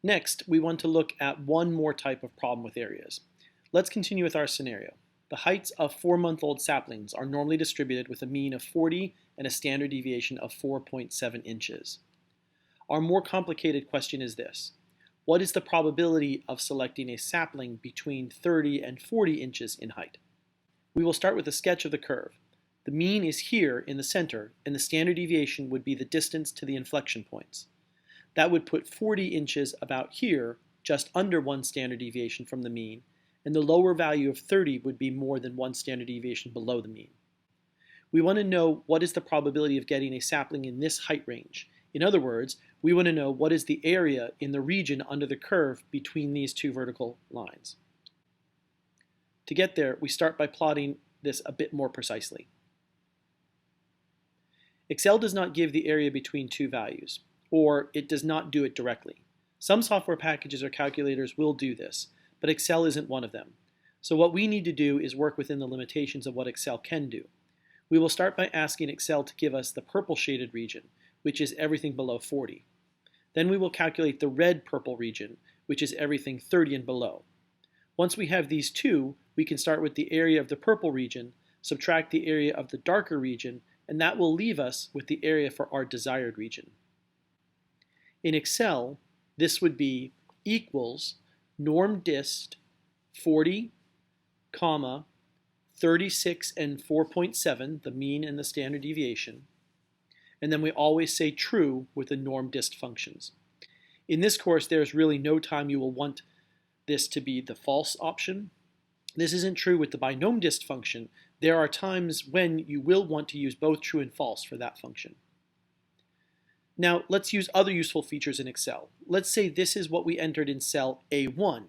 Next, we want to look at one more type of problem with areas. Let's continue with our scenario. The heights of 4-month-old saplings are normally distributed with a mean of 40 and a standard deviation of 4.7 inches. Our more complicated question is this. What is the probability of selecting a sapling between 30 and 40 inches in height? We will start with a sketch of the curve. The mean is here in the center, and the standard deviation would be the distance to the inflection points. That would put 40 inches about here, just under one standard deviation from the mean, and the lower value of 30 would be more than one standard deviation below the mean. We want to know what is the probability of getting a sapling in this height range. In other words, we want to know what is the area in the region under the curve between these two vertical lines. To get there, we start by plotting this a bit more precisely. Excel does not give the area between two values, or it does not do it directly. Some software packages or calculators will do this, but Excel isn't one of them. So what we need to do is work within the limitations of what Excel can do. We will start by asking Excel to give us the purple shaded region, which is everything below 40. Then we will calculate the red purple region, which is everything 30 and below. Once we have these two, we can start with the area of the purple region, subtract the area of the darker region, and that will leave us with the area for our desired region. In Excel, this would be equals norm dist 40, 36 and 4.7, the mean and the standard deviation, and then we always say true with the norm dist functions. In this course, there's really no time you will want this to be the false option. This isn't true with the binom dist function. There are times when you will want to use both true and false for that function. Now, let's use other useful features in Excel. Let's say this is what we entered in cell A1.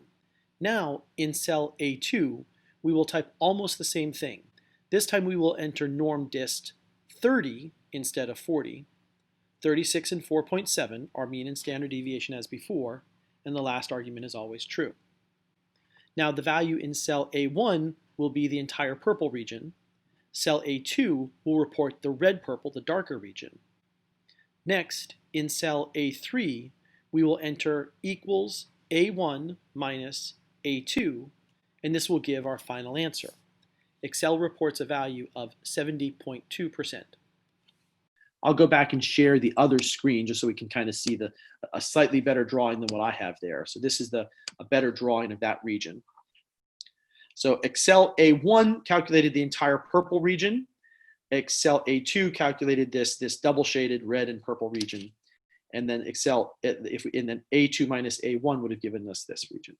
Now, in cell A2, we will type almost the same thing. This time we will enter norm dist 30 instead of 40, 36 and 4.7, our mean and standard deviation as before, and the last argument is always true. Now, the value in cell A1 will be the entire purple region. Cell A2 will report the red purple, the darker region. Next, in cell A3, we will enter equals A1 minus A2, and this will give our final answer. Excel reports a value of 70.2%. I'll go back and share the other screen just so we can kind of see a slightly better drawing than what I have there. So this is a better drawing of that region. So Excel A1 calculated the entire purple region. Excel A2 calculated this double shaded red and purple region. And then then A2 minus A1 would have given us this region.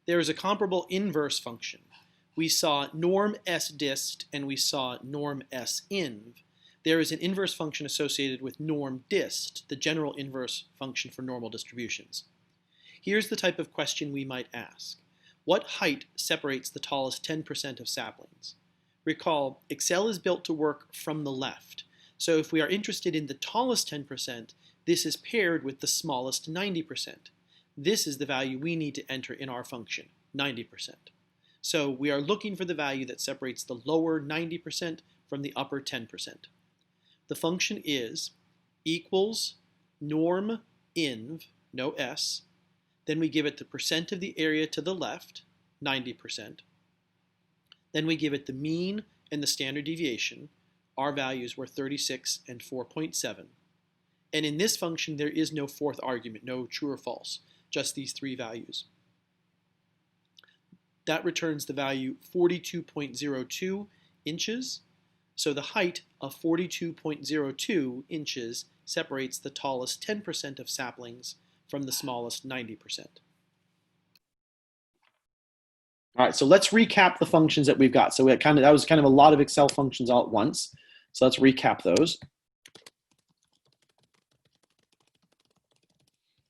There is a comparable inverse function. We saw norm S dist and we saw norm S inv. There is an inverse function associated with norm dist, the general inverse function for normal distributions. Here's the type of question we might ask. What height separates the tallest 10% of saplings? Recall, Excel is built to work from the left. So if we are interested in the tallest 10%, this is paired with the smallest 90%. This is the value we need to enter in our function, 90%. So we are looking for the value that separates the lower 90% from the upper 10%. The function is equals norm inv, no s, then we give it the percent of the area to the left, 90%. Then we give it the mean and the standard deviation. Our values were 36 and 4.7. And in this function, there is no fourth argument, no true or false, just these three values. That returns the value 42.02 inches. So the height of 42.02 inches separates the tallest 10% of saplings from the smallest 90%. All right, so let's recap the functions that we've got. So that was kind of a lot of Excel functions all at once. So let's recap those.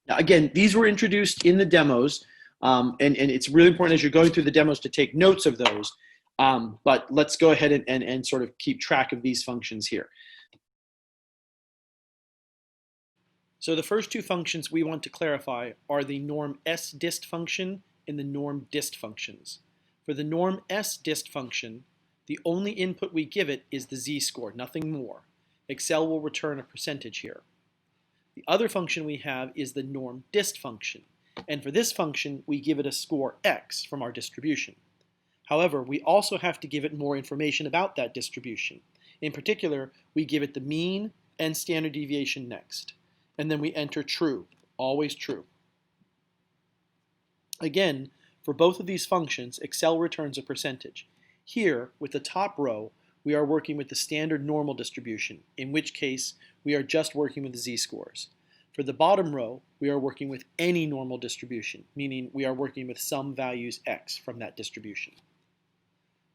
Now, again, these were introduced in the demos, and it's really important as you're going through the demos to take notes of those. But let's go ahead and sort of keep track of these functions here. So the first two functions we want to clarify are the norm S dist function and the norm dist functions. For the norm S dist function, the only input we give it is the z-score, nothing more. Excel will return a percentage here. The other function we have is the NORMDIST function. And for this function, we give it a score x from our distribution. However, we also have to give it more information about that distribution. In particular, we give it the mean and standard deviation next. And then we enter true, always true. Again, for both of these functions, Excel returns a percentage. Here, with the top row, we are working with the standard normal distribution, in which case we are just working with z-scores. For the bottom row, we are working with any normal distribution, meaning we are working with some values x from that distribution.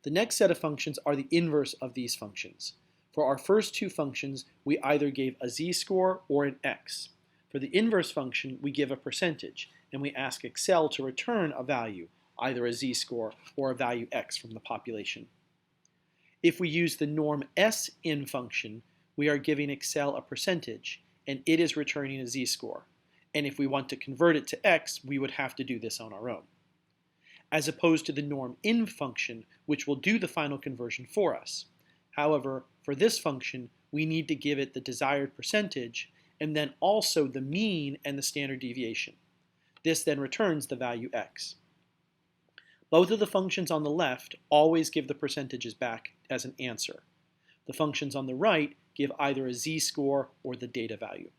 The next set of functions are the inverse of these functions. For our first two functions, we either gave a z-score or an x. For the inverse function, we give a percentage, and we ask Excel to return a value, either a z-score or a value x from the population. If we use the NORMSIN function, we are giving Excel a percentage, and it is returning a z-score. And if we want to convert it to x, we would have to do this on our own. As opposed to the NORMINV function, which will do the final conversion for us. However, for this function, we need to give it the desired percentage, and then also the mean and the standard deviation. This then returns the value x. Both of the functions on the left always give the percentages back as an answer. The functions on the right give either a z-score or the data value.